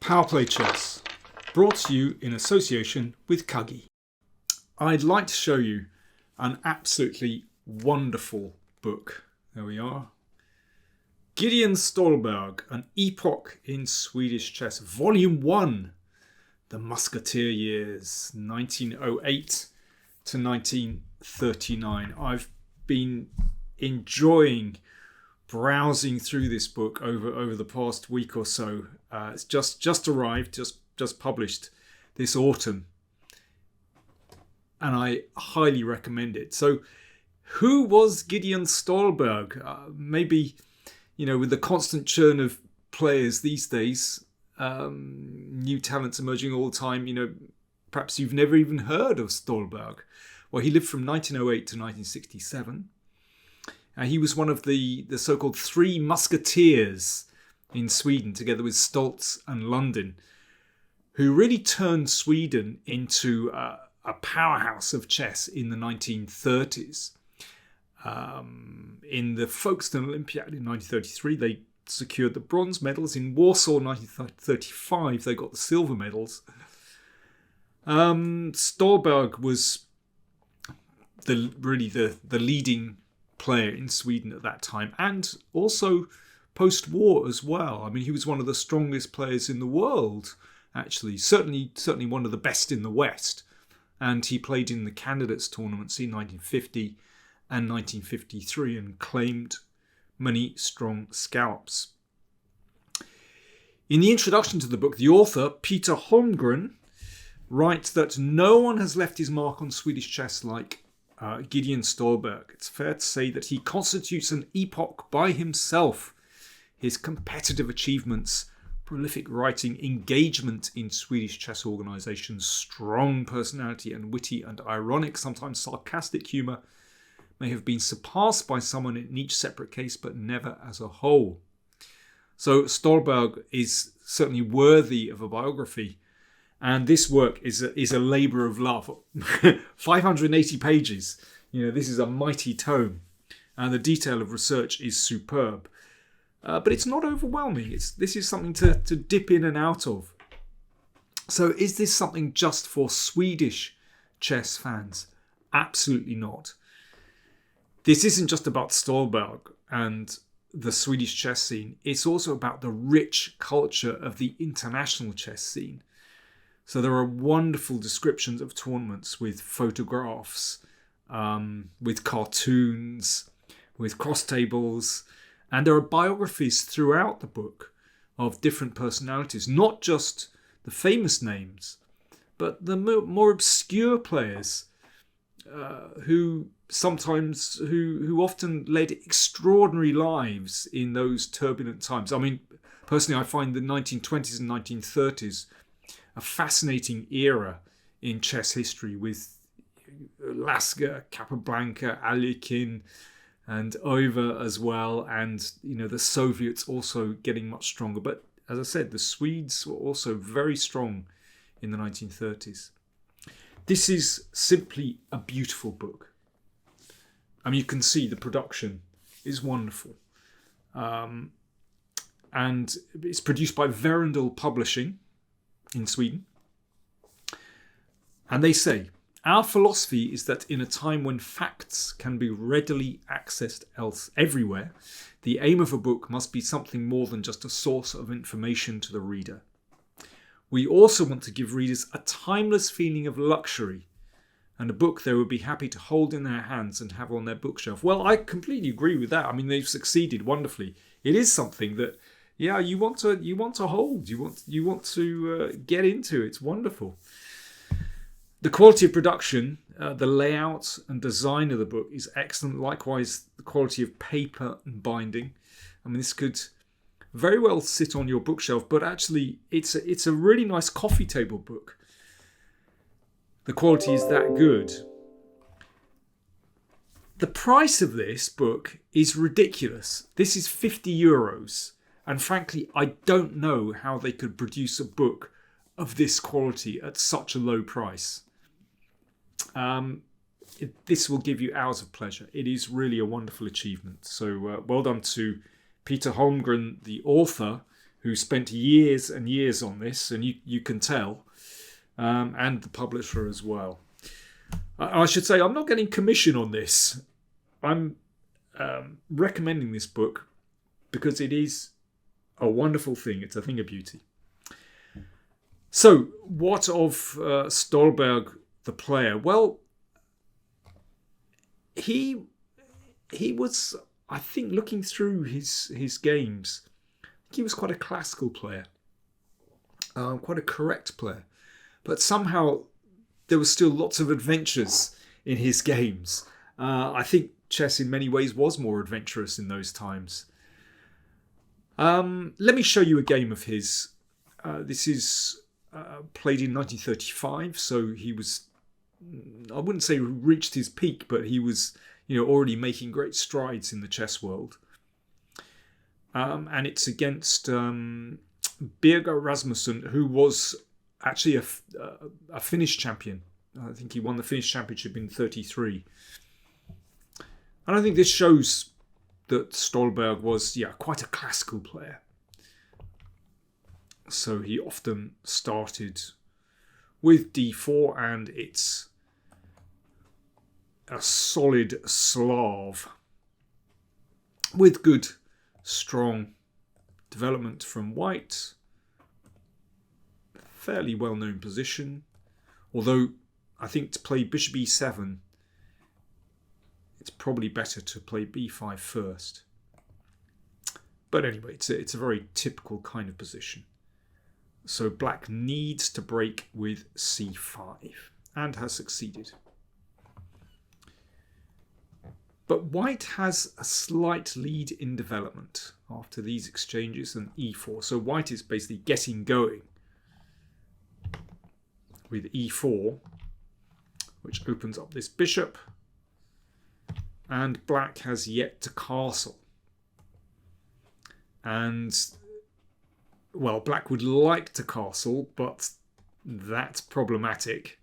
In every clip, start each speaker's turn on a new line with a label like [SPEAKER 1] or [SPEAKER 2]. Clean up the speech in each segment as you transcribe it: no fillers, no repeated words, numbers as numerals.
[SPEAKER 1] PowerPlayChess, brought to you in association with Kagi. I'd like to show you an absolutely wonderful book. There we are. Gideon Stahlberg, An Epoch in Swedish Chess, Volume 1, The Musketeer Years, 1908 to 1939. I've been enjoying browsing through this book over the past week or so. It's just arrived, just published this autumn, and I highly recommend it. So, who was Gideon Stahlberg? Maybe, with the constant churn of players these days, new talents emerging all the time. Perhaps you've never even heard of Stahlberg. Well, he lived from 1908 to 1967. He was one of the so-called Three Musketeers in Sweden, together with Stoltz and London, who really turned Sweden into a powerhouse of chess in the 1930s. In the Folkestone Olympiad in 1933, they secured the bronze medals. In Warsaw 1935, they got the silver medals. Stahlberg was the leading player in Sweden at that time, and also post-war as well. I mean, he was one of the strongest players in the world, actually. Certainly one of the best in the West. And he played in the candidates tournaments in 1950 and 1953 and claimed many strong scalps. In the introduction to the book, the author, Peter Holmgren, writes that no one has left his mark on Swedish chess like Gideon Stahlberg. It's fair to say that he constitutes an epoch by himself. His competitive achievements, prolific writing, engagement in Swedish chess organisations, strong personality and witty and ironic, sometimes sarcastic humour may have been surpassed by someone in each separate case, but never as a whole. So Stahlberg is certainly worthy of a biography. And this work is a labour of love. 580 pages. This is a mighty tome. And the detail of research is superb. But it's not overwhelming. This is something to dip in and out of. So is this something just for Swedish chess fans? Absolutely not. This isn't just about Stahlberg and the Swedish chess scene. It's also about the rich culture of the international chess scene. So there are wonderful descriptions of tournaments with photographs, with cartoons, with cross tables. And there are biographies throughout the book of different personalities, not just the famous names, but the more obscure players who often led extraordinary lives in those turbulent times. I mean, personally, I find the 1920s and 1930s a fascinating era in chess history, with Lasker, Capablanca, Alekhine, and Over as well, and the Soviets also getting much stronger. But as I said, the Swedes were also very strong in the 1930s. This is simply a beautiful book. I mean, you can see the production is wonderful. And it's produced by Verandal Publishing in Sweden. And they say, our philosophy is that in a time when facts can be readily accessed everywhere, the aim of a book must be something more than just a source of information to the reader. We also want to give readers a timeless feeling of luxury, and a book they would be happy to hold in their hands and have on their bookshelf. Well, I completely agree with that. I mean, they've succeeded wonderfully. It is something that, you want to hold. You want to get into. It's wonderful. The quality of production, the layout and design of the book is excellent. Likewise, the quality of paper and binding. I mean, this could very well sit on your bookshelf, but actually it's a really nice coffee table book. The quality is that good. The price of this book is ridiculous. This is €50. And frankly, I don't know how they could produce a book of this quality at such a low price. This will give you hours of pleasure. It is really a wonderful achievement. So well done to Peter Holmgren, the author, who spent years and years on this, and you can tell, and the publisher as well. I should say I'm not getting commission on this. I'm recommending this book because it is a wonderful thing. It's a thing of beauty. So, what of Stahlberg, the player? Well, he was, I think, looking through his games, he was quite a classical player, quite a correct player, but somehow there was still lots of adventures in his games. I think chess in many ways was more adventurous in those times. Let me show you a game of his. This is played in 1935, so he was, I wouldn't say reached his peak, but he was, already making great strides in the chess world. And it's against Birger Rasmussen, who was actually a Finnish champion. I think he won the Finnish championship in 1933. And I think this shows that Stahlberg was, quite a classical player. So he often started with d4, and it's a solid Slav with good, strong development from white. Fairly well-known position, although I think to play bishop e7, it's probably better to play b5 first. But anyway, it's a very typical kind of position. So black needs to break with c5 and has succeeded. But white has a slight lead in development after these exchanges and e4. So white is basically getting going with e4, which opens up this bishop. And black has yet to castle. And, well, black would like to castle, but that's problematic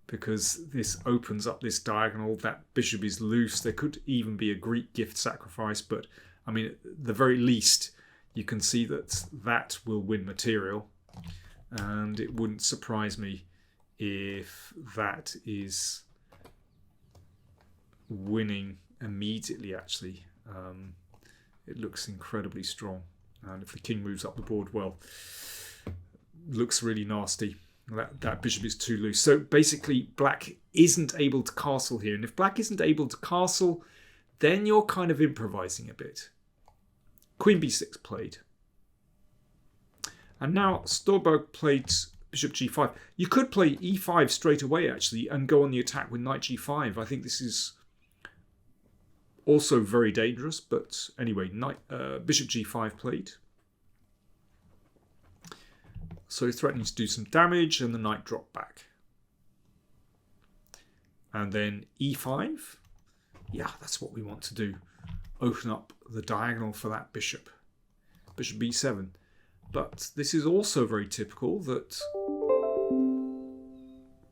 [SPEAKER 1] because this opens up this diagonal. That bishop is loose. There could even be a Greek gift sacrifice, but, I mean, at the very least, you can see that that will win material. And it wouldn't surprise me if that is winning immediately, actually. It looks incredibly strong. And if the king moves up the board, well, looks really nasty. That bishop is too loose. So basically, black isn't able to castle here. And if black isn't able to castle, then you're kind of improvising a bit. Queen b6 played. And now Stahlberg played bishop g5. You could play e5 straight away, actually, and go on the attack with knight g5. I think this is also very dangerous, but anyway, bishop g5 played. So he's threatening to do some damage, and the knight dropped back. And then e5. Yeah, that's what we want to do. Open up the diagonal for that bishop. Bishop b7. But this is also very typical that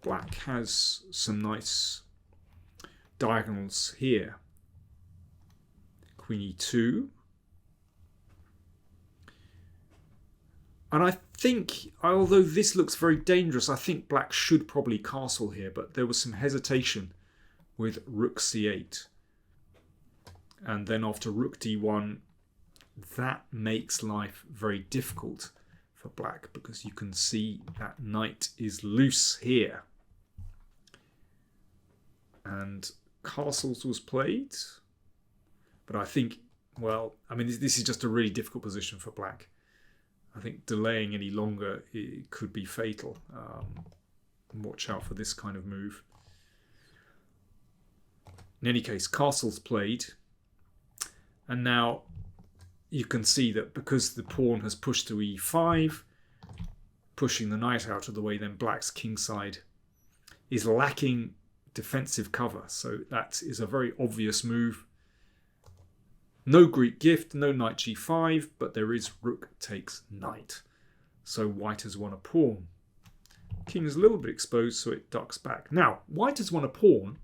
[SPEAKER 1] black has some nice diagonals here. Queen e2. And I think, although this looks very dangerous, I think black should probably castle here, but there was some hesitation with rook c8. And then after rook d1, that makes life very difficult for black because you can see that knight is loose here. And castles was played. But I think, well, I mean, this is just a really difficult position for black. I think delaying any longer, it could be fatal. Watch out for this kind of move. In any case, castle's played. And now you can see that because the pawn has pushed to e5, pushing the knight out of the way, then black's kingside is lacking defensive cover. So that is a very obvious move. No Greek gift, no knight g5, but there is rook takes knight. So white has won a pawn. King is a little bit exposed, so it ducks back. Now, white has won a pawn,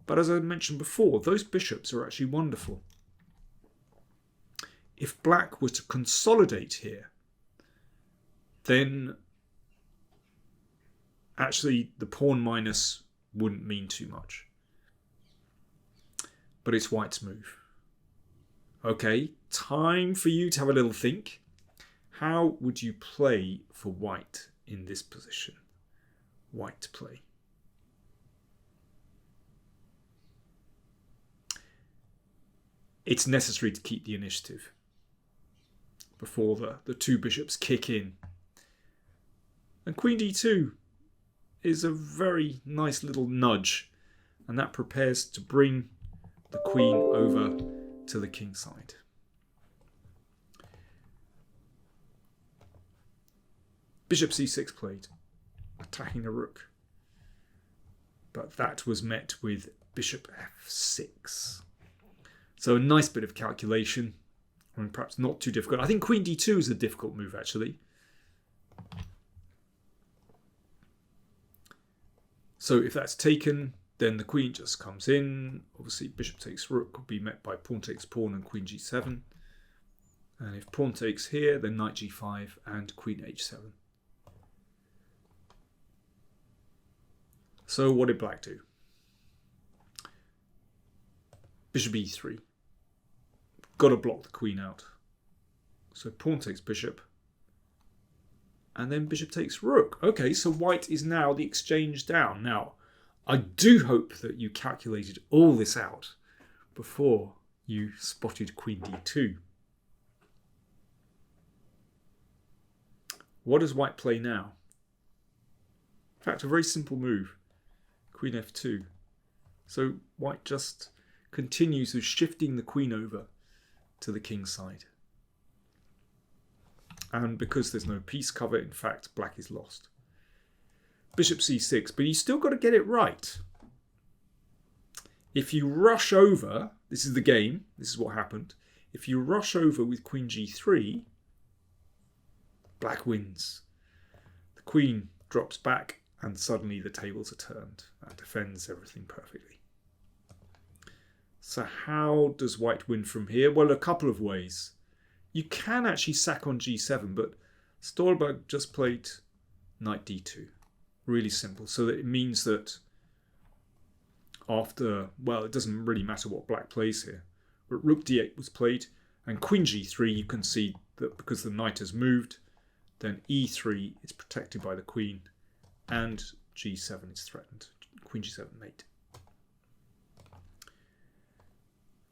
[SPEAKER 1] but as I mentioned before, those bishops are actually wonderful. if black were to consolidate here, then actually the pawn minus wouldn't mean too much. But it's white's move. Okay, time for you to have a little think. How would you play for white in this position? White to play. It's necessary to keep the initiative before the two bishops kick in. And queen d2 is a very nice little nudge, and that prepares to bring the queen over to the king side. Bishop c6 played, attacking the rook. But that was met with bishop f6. So a nice bit of calculation, and perhaps not too difficult. I think queen d2 is a difficult move, actually. So if that's taken, then the queen just comes in. Obviously, bishop takes rook will be met by pawn takes pawn and queen g7. And if pawn takes here, then knight g5 and queen h7. So what did black do? Bishop e3. Got to block the queen out. So pawn takes bishop. And then bishop takes rook. Okay, so white is now the exchange down. Now, I do hope that you calculated all this out before you spotted queen d2. What does white play now? In fact, a very simple move. Queen f2. So white just continues with shifting the queen over to the king side. And because there's no piece cover, in fact, black is lost. Bishop c6, but you still got to get it right. If you rush over, this is the game, this is what happened. If you rush over with queen g3, black wins. The queen drops back and suddenly the tables are turned. That defends everything perfectly. So how does white win from here? Well, a couple of ways. You can actually sack on g7, but Stahlberg just played knight d2. Really simple. So that it means that after, well, it doesn't really matter what black plays here. But rook d8 was played, and queen g3, you can see that because the knight has moved, then e3 is protected by the queen, and g7 is threatened. Queen g7 mate.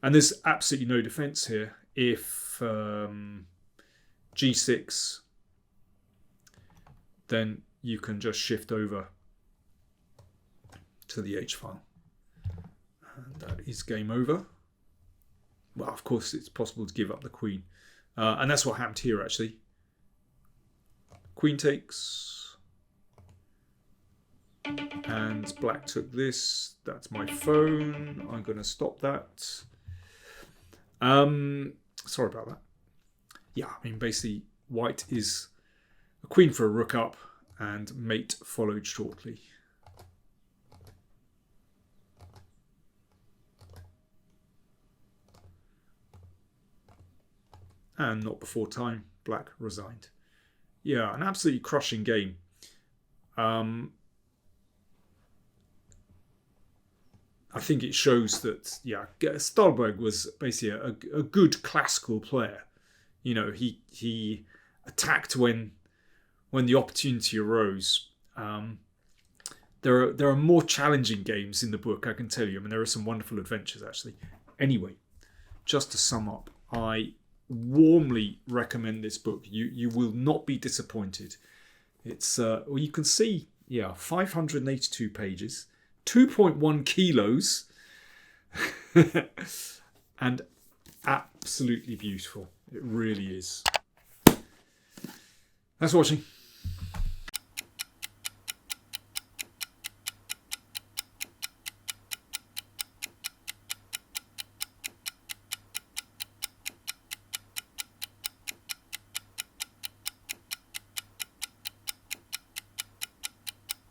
[SPEAKER 1] And there's absolutely no defense here. If g6, then you can just shift over to the h file. And that is game over. Well, of course, it's possible to give up the queen. And that's what happened here, actually. Queen takes. And black took this. That's my phone. I'm going to stop that. Sorry about that. Yeah, I mean, basically, white is a queen for a rook up, and mate followed shortly. And not before time, black resigned. Yeah, an absolutely crushing game. I think it shows that, yeah, Stahlberg was basically a good classical player. You know, he attacked when the opportunity arose. There are more challenging games in the book, I can tell you. I mean, there are some wonderful adventures, actually. Anyway, just to sum up, I warmly recommend this book. You will not be disappointed. It's well, you can see, yeah, 582 pages. 2.1 kilos and absolutely beautiful. It really is. Thanks for watching.